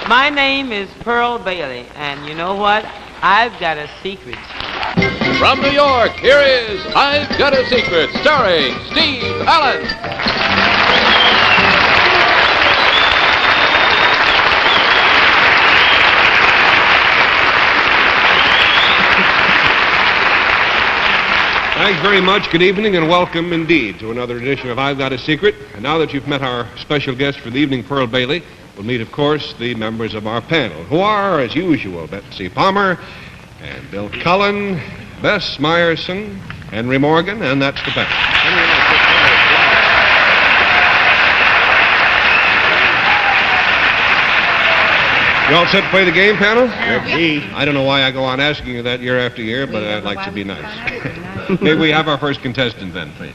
My name is Pearl Bailey, and you know what? I've got a secret. From New York, here is I've Got a Secret, starring Steve Allen. Thanks very much. Good evening and welcome indeed to another edition of I've Got a Secret. And now that you've met our special guest for the evening, Pearl Bailey, we'll meet, of course, the members of our panel, who are, as usual, Betsy Palmer and Bill Cullen, Bess Meyerson, Henry Morgan, and that's the panel. You all set to play the game, panel? Yep. I don't know why I go on asking you that year after year, but I'd like to be nice. May we have our first contestant then, please?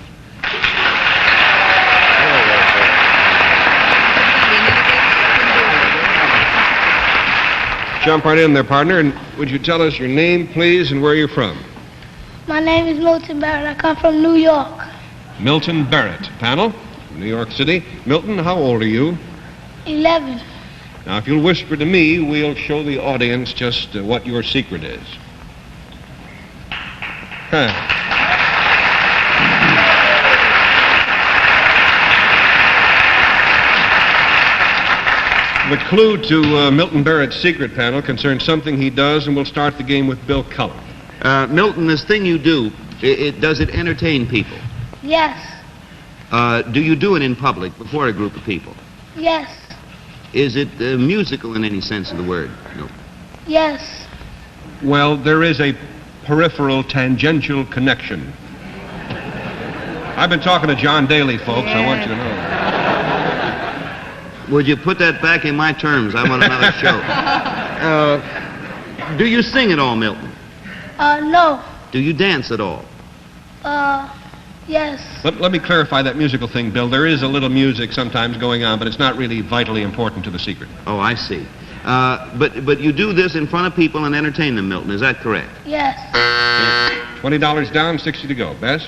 Jump right in there, partner, and would you tell us your name, please, and where you're from? My name is Milton Barrett. I come from New York. Milton Barrett. Panel, from New York City. Milton, how old are you? 11. Now, if you'll whisper to me, we'll show the audience just what your secret is. The clue to Milton Barrett's secret, panel, concerns something he does, and we'll start the game with Bill Cullen. Milton, this thing you do, does it entertain people? Yes. Do you do it in public before a group of people? Yes. Is it musical in any sense of the word? No. Yes. Well, there is a peripheral tangential connection. I've been talking to John Daly, folks. I want you to know. Would you put that back in my terms? I want another show. Do you sing at all, Milton? No. Do you dance at all? Yes. Let me clarify that musical thing, Bill. There is a little music sometimes going on, but it's not really vitally important to the secret. Oh, I see. But you do this in front of people and entertain them, Milton. Is that correct? Yes. $20 down, 60 to go. Bess?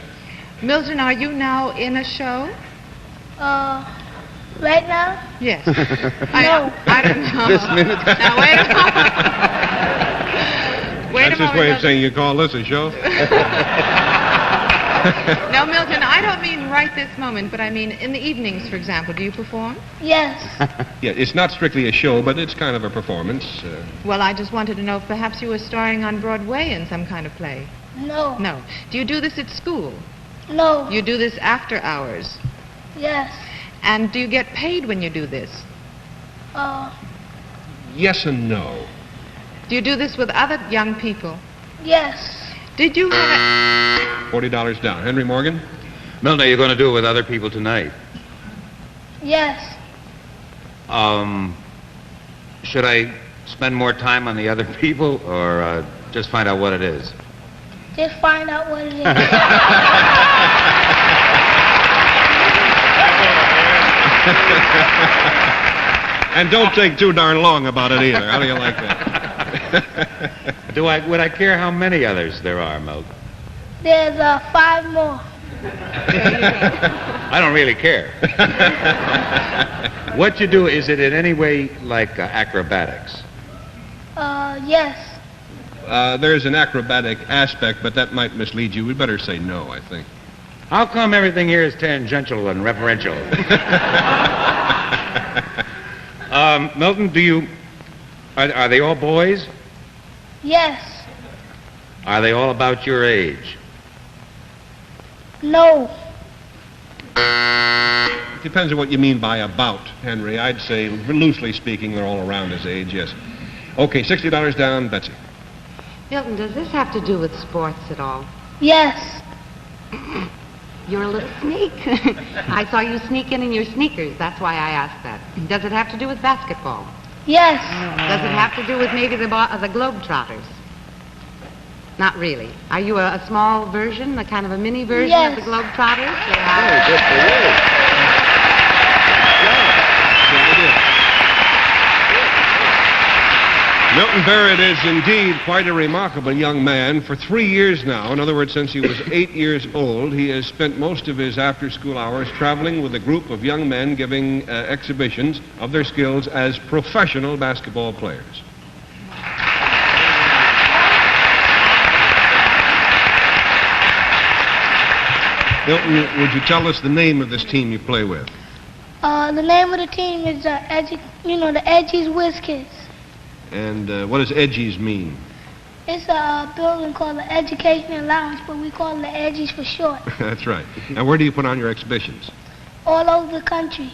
Milton, are you now in a show? Right now? Yes. No. I don't know. This minute? Now, wait a moment. That's his way of saying you call this a show? No, Milton, I don't mean right this moment, but I mean in the evenings, for example. Do you perform? Yes. Yeah, it's not strictly a show, but it's kind of a performance. Well, I just wanted to know if perhaps you were starring on Broadway in some kind of play. No. No. Do you do this at school? No. You do this after hours? Yes. And do you get paid when you do this? Yes and no. Do you do this with other young people? Yes. Did you have $40 down. Henry Morgan? Milton, are you going to do it with other people tonight? Yes. Should I spend more time on the other people or just find out what it is? Just find out what it is. And don't take too darn long about it either. How do you like that? Would I care how many others there are, Milton? There's 5 more. I don't really care. What you do, is it in any way like acrobatics? Yes. There's an acrobatic aspect, but that might mislead you. We'd better say no, I think. How come everything here is tangential and referential? Milton, are they all boys? Yes. Are they all about your age? No. It depends on what you mean by about, Henry. I'd say, loosely speaking, they're all around his age, yes. Okay, $60 down, Betsy. Milton, does this have to do with sports at all? Yes. You're a little sneak. I saw you sneak in your sneakers. That's why I asked that. Does it have to do with basketball? Yes. Does it have to do with maybe the Globetrotters? Not really. Are you a small version, a kind of a mini version of the Globetrotters? Oh, good for you. Milton Barrett is indeed quite a remarkable young man. For 3 years now, in other words, since he was 8 years old, he has spent most of his after-school hours traveling with a group of young men giving exhibitions of their skills as professional basketball players. Milton, would you tell us the name of this team you play with? The name of the team is the Edgies Whiz Kids. And what does Edgies mean? It's a building called the Education Allowance, but we call it the Edgies for short. That's right. And where do you put on your exhibitions? All over the country.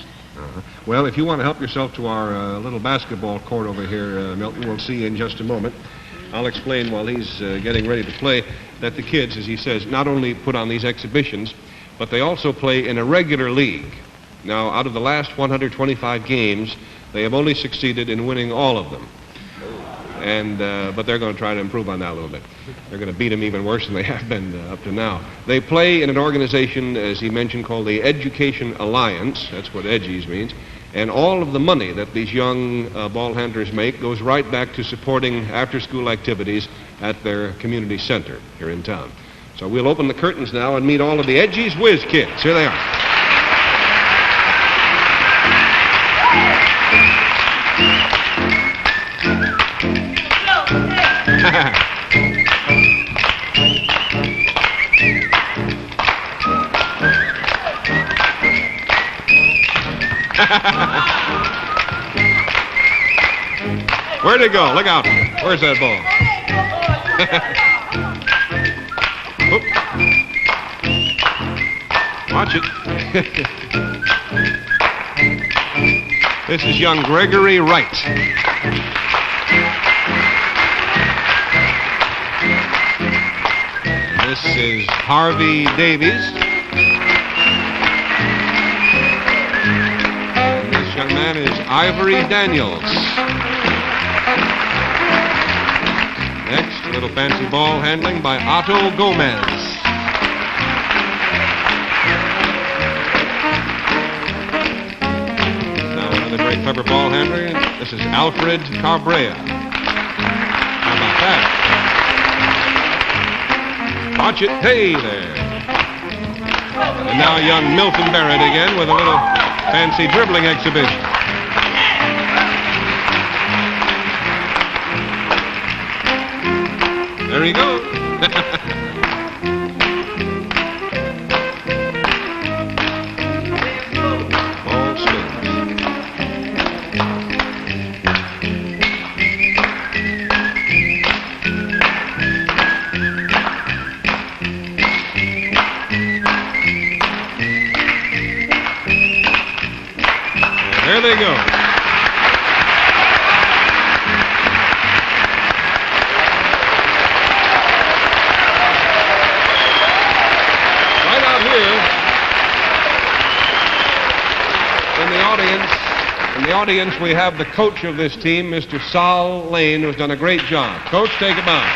Well, if you want to help yourself to our little basketball court over here, Milton, we'll see you in just a moment. I'll explain while he's getting ready to play that the kids, as he says, not only put on these exhibitions, but they also play in a regular league. Now, out of the last 125 games, they have only succeeded in winning all of them. But they're going to try to improve on that a little bit. They're going to beat them even worse than they have been up to now. They play in an organization, as he mentioned, called the Education Alliance. That's what Edgies means. And all of the money that these young ball handlers make goes right back to supporting after-school activities at their community center here in town. So we'll open the curtains now and meet all of the Edgies Whiz Kids. Here they are. Where'd it go? Look out. Where's that ball? Watch it. This is young Gregory Wright. And this is Harvey Davies. And this young man is Ivory Daniels. Next, a little fancy ball handling by Otto Gomez. Now another very clever ball handler. This is Alfred Cabrera. How about that? Watch it. Hey there. And now young Milton Barrett again with a little fancy dribbling exhibition. There he goes. Ball spins. There they go. In the audience, we have the coach of this team, Mr. Sal Lane, who's done a great job. Coach, take him out.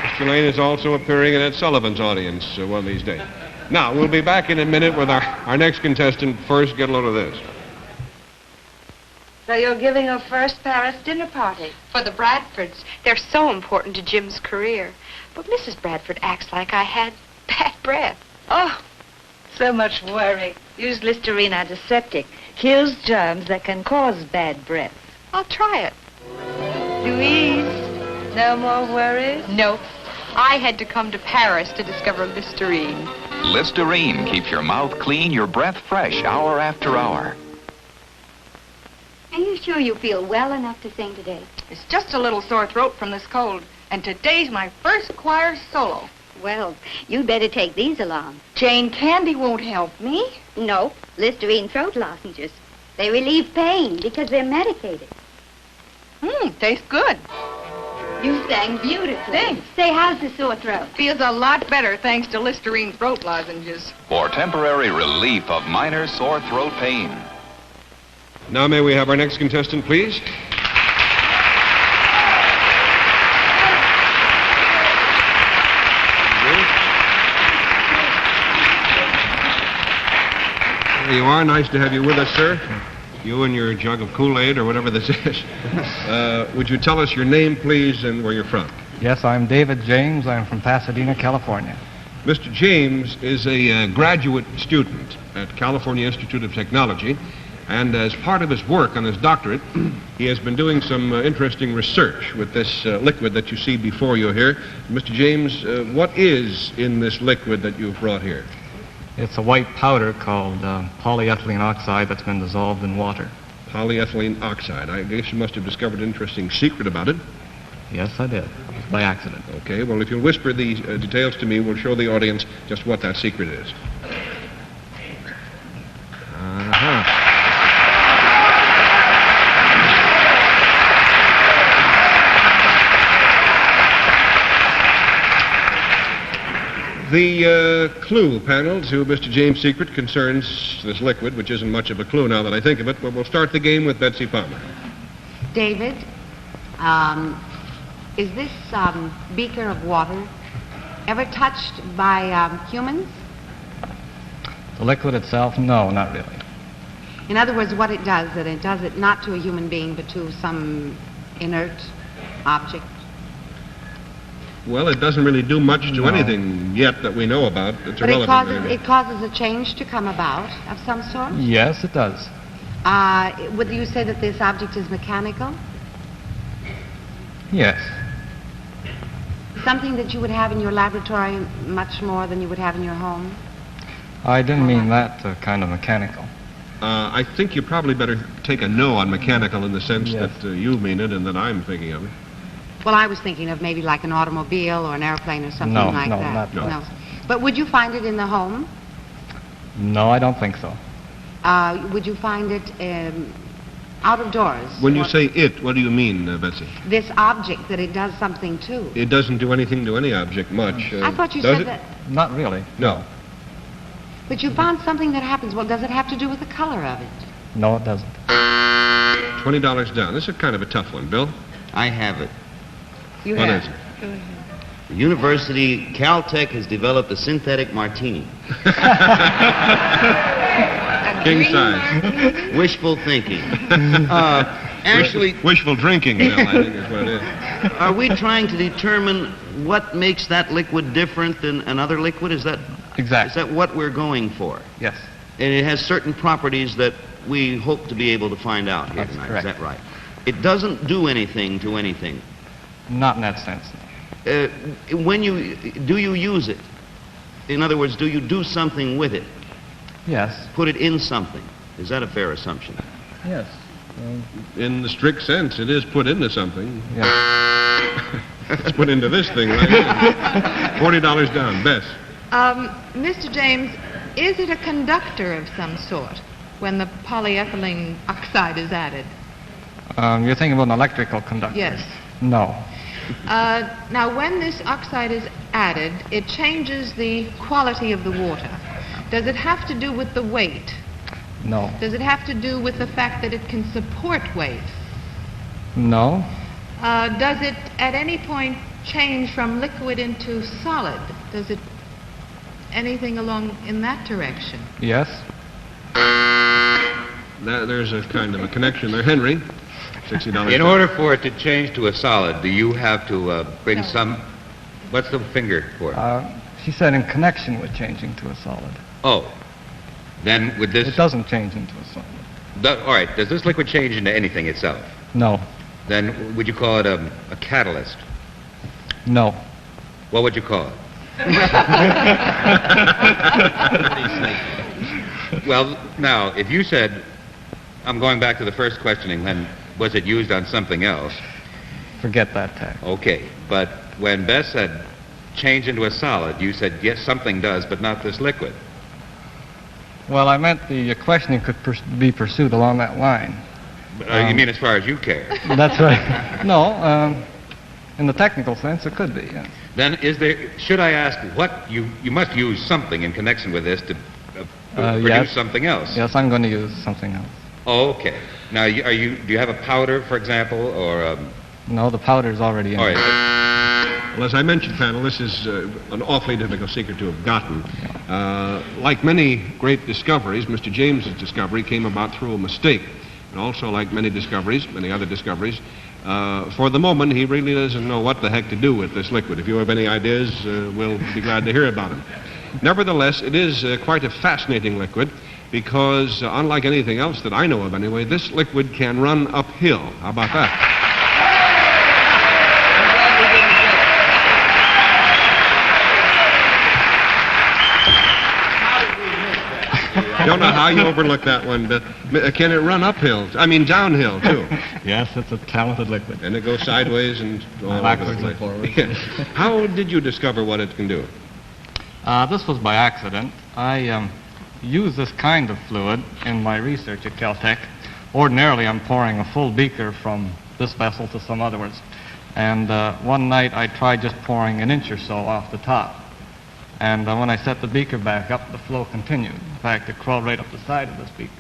Mr. Lane is also appearing in Ed Sullivan's audience one of these days. Now, we'll be back in a minute with our next contestant. First, get a load of this. So you're giving a first Paris dinner party? For the Bradfords. They're so important to Jim's career. But Mrs. Bradford acts like I had bad breath. Oh, so much worry. Use Listerine antiseptic. Kills germs that can cause bad breath. I'll try it. Louise, no more worries? Nope. I had to come to Paris to discover Listerine. Listerine keeps your mouth clean, your breath fresh, hour after hour. Are you sure you feel well enough to sing today? It's just a little sore throat from this cold. And today's my first choir solo. Well, you'd better take these along. Jane Candy won't help me. No, Listerine throat lozenges. They relieve pain because they're medicated. Tastes good. You sang beautifully. Thanks. Say, how's the sore throat? Feels a lot better thanks to Listerine throat lozenges. For temporary relief of minor sore throat pain. Now may we have our next contestant, please? There you are. Nice to have you with us, sir. You and your jug of Kool-Aid or whatever this is. Would you tell us your name, please, and where you're from? Yes, I'm David James. I'm from Pasadena, California. Mr. James is a graduate student at California Institute of Technology, and as part of his work on his doctorate, he has been doing some interesting research with this liquid that you see before you here. Mr. James, what is in this liquid that you've brought here? It's a white powder called polyethylene oxide that's been dissolved in water. Polyethylene oxide. I guess you must have discovered an interesting secret about it. Yes, I did. By accident. Okay, well, if you'll whisper the details to me, we'll show the audience just what that secret is. Uh-huh. The clue panel to Mr. James' secret concerns this liquid, which isn't much of a clue now that I think of it, but we'll start the game with Betsy Palmer. David, is this beaker of water ever touched by humans? The liquid itself? No, not really. In other words, what it does, that it does it not to a human being, but to some inert object? Well, it doesn't really do much to anything yet that we know about. It's But irrelevant. it causes a change to come about of some sort? Yes, it does. Would you say that this object is mechanical? Yes. Something that you would have in your laboratory much more than you would have in your home? I didn't mean that kind of mechanical. I think you probably better take a no on mechanical in the sense Yes. that you mean it and that I'm thinking of it. Well, I was thinking of maybe like an automobile or an airplane or something No, like no, that. not- No. But would you find it in the home? No, I don't think so. Would you find it out of doors? When you say it, what do you mean, Betsy? This object, that it does something to? It doesn't do anything to any object much. I thought you does said it? that. Not really. No. But you found something that happens. Well, does it have to do with the color of it? No, it doesn't. $20 down. This is kind of a tough one, Bill. I have it. You What have. is it? The University, Caltech has developed a synthetic martini. King size. Wishful thinking. Actually, wishful drinking, Bill, I think is what it is. Are we trying to determine what makes that liquid different than another liquid? Is that exactly? Is that what we're going for? Yes. And it has certain properties that we hope to be able to find out here That's tonight. correct. Is that right? It doesn't do anything to anything. Not in that sense. When you use it? In other words, do you do something with it? Yes. Put it in something. Is that a fair assumption? Yes. In the strict sense, it is put into something. Yes. It's put into this thing right here. $40 down. Bess. Mr. James, is it a conductor of some sort when the polyethylene oxide is added? You're thinking about an electrical conductor? Yes. No. Now, when this oxide is added, it changes the quality of the water. Does it have to do with the weight? No. Does it have to do with the fact that it can support weight? No. Does it at any point change from liquid into solid? Does it anything along in that direction? Yes. There's a kind of a connection there. Henry, $60. In order for it to change to a solid, do you have to bring some... What's the finger for? She said in connection with changing to a solid. Oh. Then with this... It doesn't change into a solid. All right. Does this liquid change into anything itself? No. Then would you call it a catalyst? No. What would you call it? Well, now, if you said, I'm going back to the first questioning, then was it used on something else? Forget that tag. Okay, but when Bess said change into a solid, you said, yes, something does, but not this liquid. Well, I meant the questioning could be pursued along that line. You mean as far as you care? That's right. No, in the technical sense, it could be, yes. Then should I ask what, you must use something in connection with this to produce yes. something else? Yes, I'm going to use something else. Oh, okay. Now, do you have a powder, for example, or... No, the powder's already in All there. right. Well, as I mentioned, panel, this is an awfully difficult secret to have gotten. Like many great discoveries, Mr. James's discovery came about through a mistake. And also, like many other discoveries, for the moment, he really doesn't know what the heck to do with this liquid. If you have any ideas, we'll be glad to hear about them. Nevertheless, it is quite a fascinating liquid because, unlike anything else that I know of anyway, this liquid can run uphill. How about that? I don't know how you overlooked that one, but can it run uphill? I mean, downhill, too. Yes, it's a talented liquid. And it goes sideways and all backwards over the and place. forwards. How did you discover what it can do? This was by accident. I use this kind of fluid in my research at Caltech. Ordinarily, I'm pouring a full beaker from this vessel to some other ones. And one night, I tried just pouring an inch or so off the top. And when I set the beaker back up, the flow continued. In fact, it crawled right up the side of this beaker.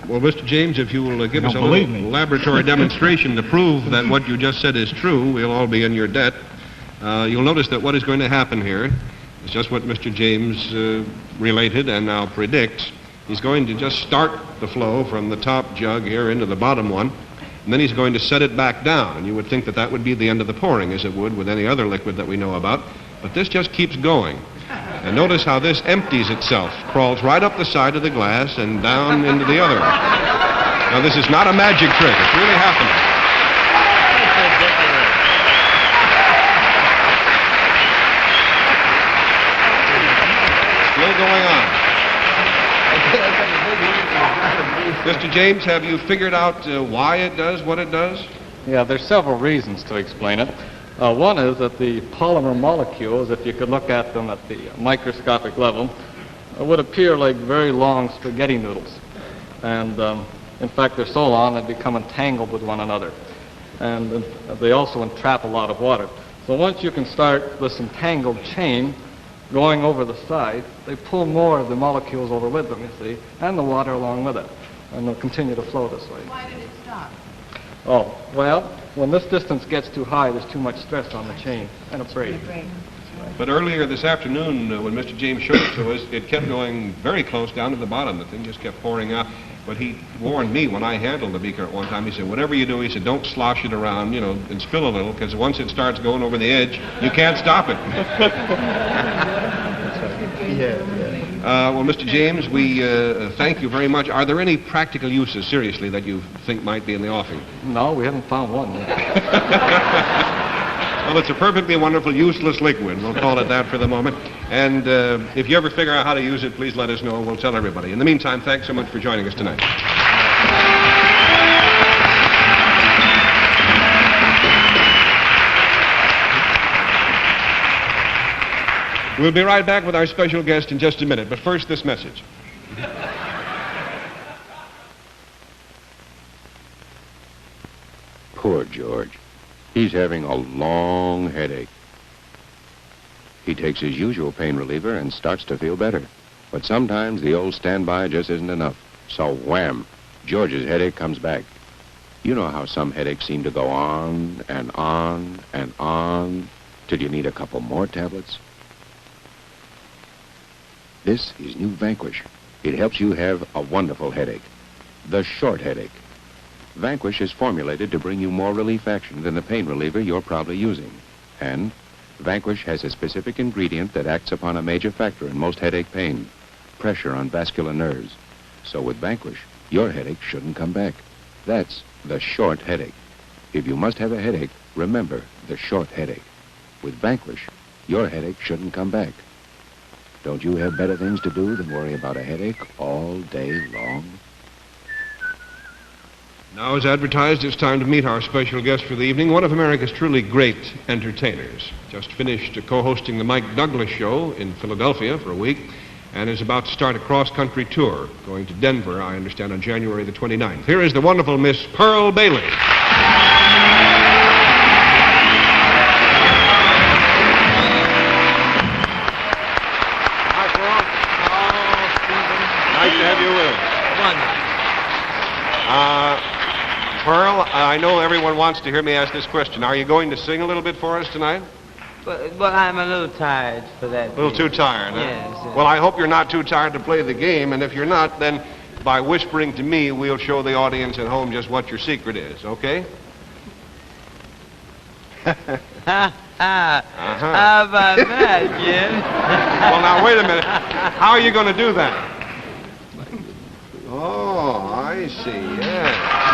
Well, Mr. James, if you will give us a little laboratory demonstration to prove that what you just said is true, we'll all be in your debt. You'll notice that what is going to happen here is just what Mr. James related and now predicts. He's going to just start the flow from the top jug here into the bottom one, and then he's going to set it back down. And you would think that that would be the end of the pouring, as it would with any other liquid that we know about. But this just keeps going. And notice how this empties itself, crawls right up the side of the glass and down into the other one. Now, this is not a magic trick. It's really happening. Still going on. Mr. James, have you figured out why it does what it does? Yeah, there's several reasons to explain it. One is that the polymer molecules, if you could look at them at the microscopic level, would appear like very long spaghetti noodles. And in fact, they're so long they become entangled with one another. And they also entrap a lot of water. So once you can start this entangled chain going over the side, they pull more of the molecules over with them, you see, and the water along with it. And they'll continue to flow this way. Why did it stop? Oh, well, when this distance gets too high, there's too much stress on the chain, and it breaks. But earlier this afternoon, when Mr. James showed it to us, it kept going very close down to the bottom. The thing just kept pouring out. But he warned me when I handled the beaker at one time. He said, whatever you do, he said, don't slosh it around, and spill a little, because once it starts going over the edge, you can't stop it. Well, Mr. James, we thank you very much. Are there any practical uses, seriously, that you think might be in the offing? No, we haven't found one yet. Well, it's a perfectly wonderful, useless liquid. We'll call it that for the moment. And if you ever figure out how to use it, please let us know. We'll tell everybody. In the meantime, thanks so much for joining us tonight. We'll be right back with our special guest in just a minute, but first, this message. Poor George. He's having a long headache. He takes his usual pain reliever and starts to feel better. But sometimes the old standby just isn't enough. So wham, George's headache comes back. You know how some headaches seem to go on and on and on till you need a couple more tablets? This is new Vanquish. It helps you have a wonderful headache. The short headache. Vanquish is formulated to bring you more relief action than the pain reliever you're probably using. And Vanquish has a specific ingredient that acts upon a major factor in most headache pain, pressure on vascular nerves. So with Vanquish, your headache shouldn't come back. That's the short headache. If you must have a headache, remember the short headache. With Vanquish, your headache shouldn't come back. Don't you have better things to do than worry about a headache all day long? Now, as advertised, it's time to meet our special guest for the evening, one of America's truly great entertainers. Just finished co-hosting the Mike Douglas Show in Philadelphia for a week, and is about to start a cross-country tour, going to Denver, I understand, on January the 29th. Here is the wonderful Miss Pearl Bailey. Pearl, I know everyone wants to hear me ask this question. Are you going to sing a little bit for us tonight? Well, I'm a little tired for that. A little too tired, huh? Yes. Well, I hope you're not too tired to play the game, and if you're not, then by whispering to me, we'll show the audience at home just what your secret is, okay? How about that, Jim? Well, now, wait a minute. How are you going to do that? Oh, I see, yeah.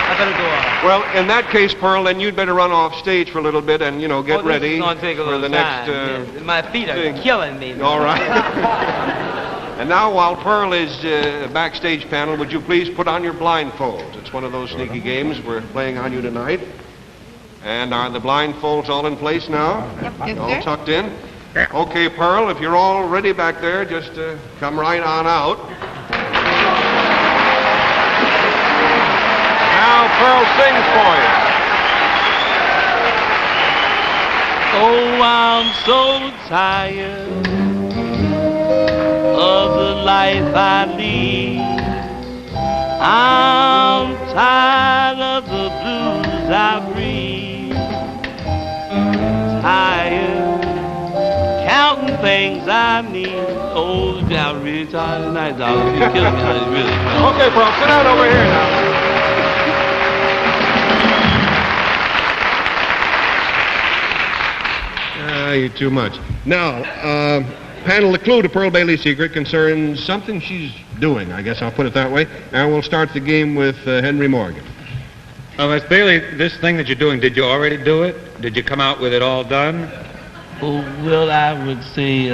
I better go off. Well, in that case, Pearl, then you'd better run off stage for a little bit and, get ready This is gonna take a for little the time. next... Yes. My feet are thing. killing me. All right. And now, while Pearl is backstage panel, would you please put on your blindfolds? It's one of those sneaky games we're playing on you tonight. And are the blindfolds all in place now? Yep, All sir. tucked in? Okay, Pearl, if you're all ready back there, just come right on out. Now Pearl sings for you. Oh, I'm so tired of the life I lead. I'm tired of the blues I breathe. Tired counting things I need. Oh, I'm really tired tonight, darling. You're killing me, honey, really. Okay, Pearl, sit down over here now. You're too much. Now, panel, the clue to Pearl Bailey's secret concerns something she's doing, I guess I'll put it that way. And we'll start the game with Henry Morgan. Miss Bailey, this thing that you're doing, did you already do it? Did you come out with it all done? Oh, well, I would say,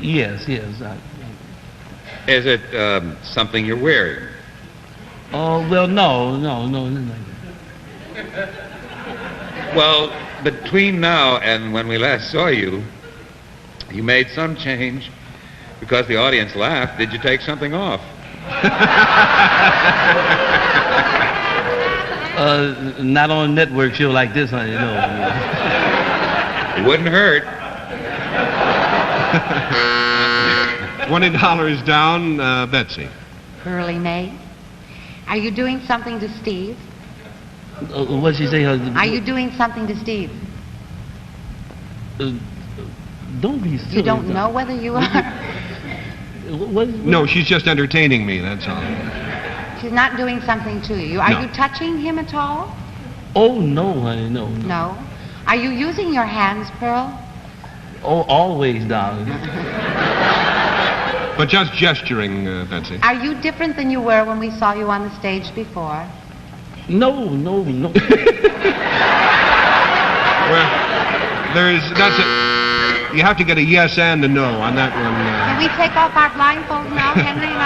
yes. Is it something you're wearing? Oh, well, no. Well, between now and when we last saw you, you made some change because the audience laughed. Did you take something off? Not on a network show like this, honey, no. It wouldn't hurt. $20 down, Betsy. Pearly May, are you doing something to Steve? What'd she say? Are you doing something to Steve? Don't be silly. You don't know whether you are? No, she's just entertaining me, that's all. She's not doing something to you. Are No. you touching him at all? Oh, no, honey, no. No. Are you using your hands, Pearl? Oh, always, darling. But just gesturing, Betsy. Are you different than you were when we saw you on the stage before? No. Well, that's it. You have to get a yes and a no on that one. Can we take off our blindfolds now, Henry and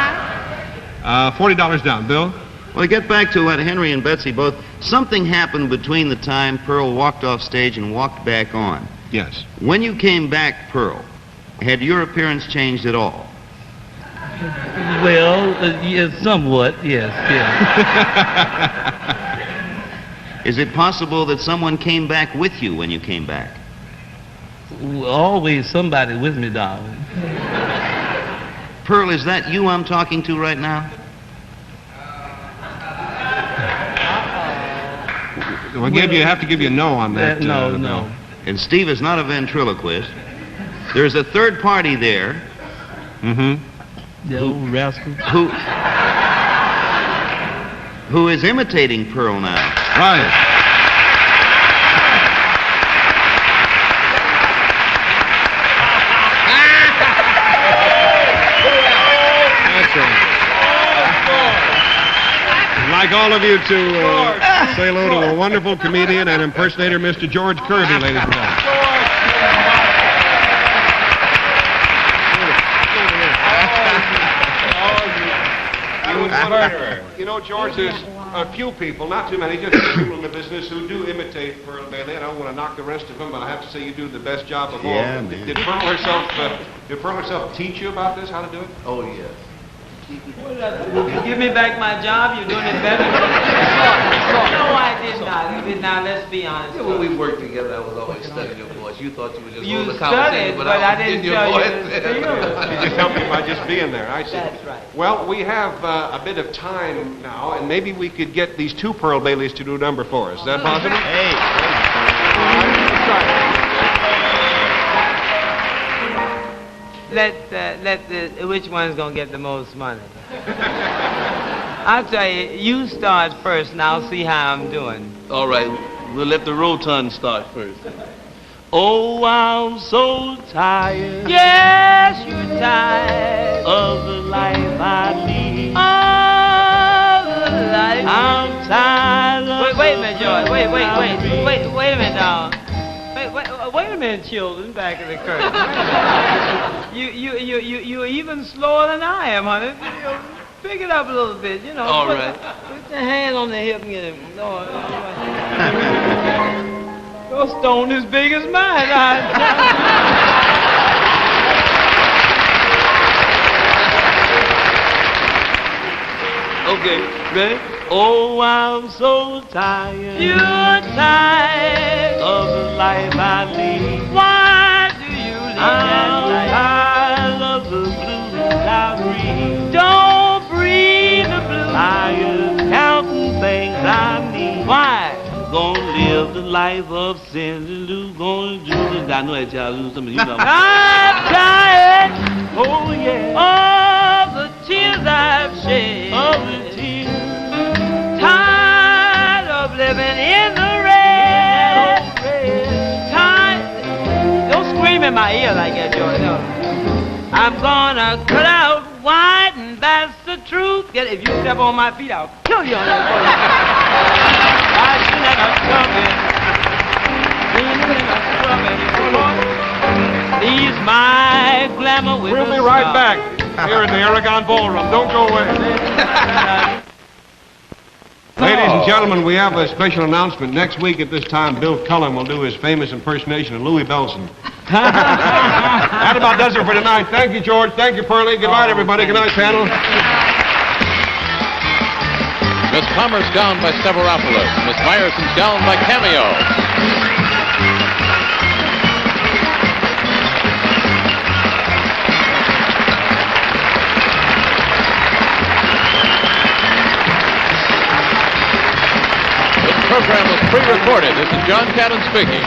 I? $40 down. Bill? Well, to get back to what Henry and Betsy both, something happened between the time Pearl walked off stage and walked back on. Yes. When you came back, Pearl, had your appearance changed at all? Well, yes, somewhat, yes. Is it possible that someone came back with you when you came back? Always somebody with me, darling. Pearl, is that you I'm talking to right now? You have to give you a no on that. No. And Steve is not a ventriloquist. There's a third party there. Mm-hmm. The old rascal. Who is imitating Pearl now. Right. That's right. I'd like all of you to say hello to a wonderful comedian and impersonator, Mr. George Kirby, ladies and gentlemen. You know, George, there's a few people, not too many, just a few people in the business who do imitate Pearl Bailey. I don't want to knock the rest of them, but I have to say you do the best job of all. Yeah, man. Did Pearl herself teach you about this, how to do it? Oh, yes. Give me back my job. You're doing it better. No, I did not. Let's be honest. Yeah, when we worked together, I was always studying your voice. you thought you were just You holding the studied, conversation, but I was didn't getting your tell you voice to there. steal. You just helped me by just being there. I see. That's right. Well, we have a bit of time now, and maybe we could get these two Pearl Baileys to do a number for us. Is that possible? Hey. All right, let's try it. Which one's gonna get the most money? I'll tell you, you start first, and I'll see how I'm doing. All right, we'll let the rotund start first. Oh, I'm so tired. Yes, you're tired of the life I lead. of the life. I'm tired of Wait a minute, George. Wait a minute, dog. Wait a minute, children, back of the curtain. You're even slower than I am, honey. Pick it up a little bit, you know. All right. Put your hand on the hip and get it. Your stone as big as mine. Okay, ready? Oh, I'm so tired. You're tired of the life I lead. Why do you lead that life? I'm tired of the blues I breathe. Don't breathe the blues. Tired counting things I need. Why? Gonna live the life of sin and do, gonna do the... I know that y'all lose some of you know. I'm tired. Oh, yeah. Of the tears I've shed. Of the tears. Tired of living in the red. Tired. Don't scream in my ear like that, George. No. I'm gonna cut out white, and that's the truth. If you step on my feet, I'll kill you on that phone. I should have a He's my glamour with We'll be right back here in the Aragon Ballroom. Don't go away. Ladies and gentlemen, we have a special announcement. Next week at this time, Bill Cullen will do his famous impersonation of Louis Bellson. That about does it for tonight. Thank you, George. Thank you, Pearlie. Good night, everybody. Good night, panel. Miss Palmer's gowned by Stavropoulos. Miss Myerson's gowned by Cameo. This program was pre-recorded. This is John Cadden speaking.